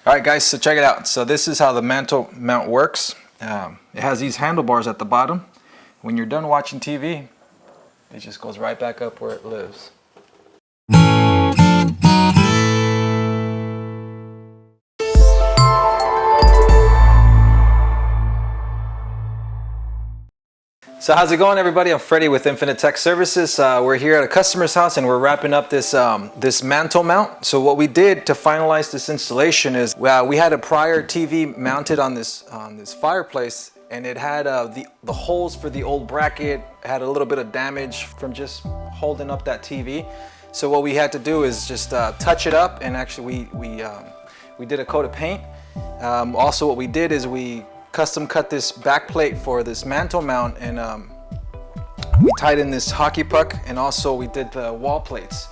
All right, guys, so check it out. So this is how the Mantle mount works. It has these handlebars at the bottom. When you're done watching TV, it just goes right back up where it lives. So how's it going, everybody? I'm Freddie with Infinite Tech Services. We're here at a customer's house and we're wrapping up this this Mantle mount. So what we did to finalize this installation is we had a prior TV mounted on this fireplace, and it had the holes for the old bracket had a little bit of damage from just holding up that TV. So what we had to do is just touch it up, and actually we did a coat of paint. Also, what we did is we custom cut this back plate for this Mantle mount, and we tied in this hockey puck, and also we did the wall plates.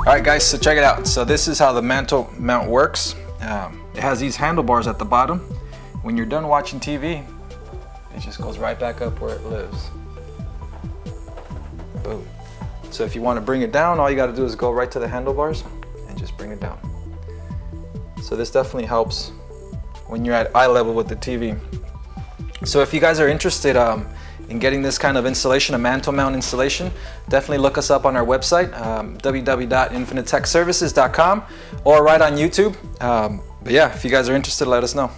All right, guys, so check it out. So this is how the Mantle mount works. It has these handlebars at the bottom. When you're done watching TV, it just goes right back up where it lives. Boom. So if you want to bring it down, all you got to do is go right to the handlebars and just bring it down. So this definitely helps when you're at eye level with the TV. So if you guys are interested in getting this kind of installation, a Mantle mount installation, definitely look us up on our website, www.infinitetechservices.com, or right on YouTube. But yeah, if you guys are interested, let us know.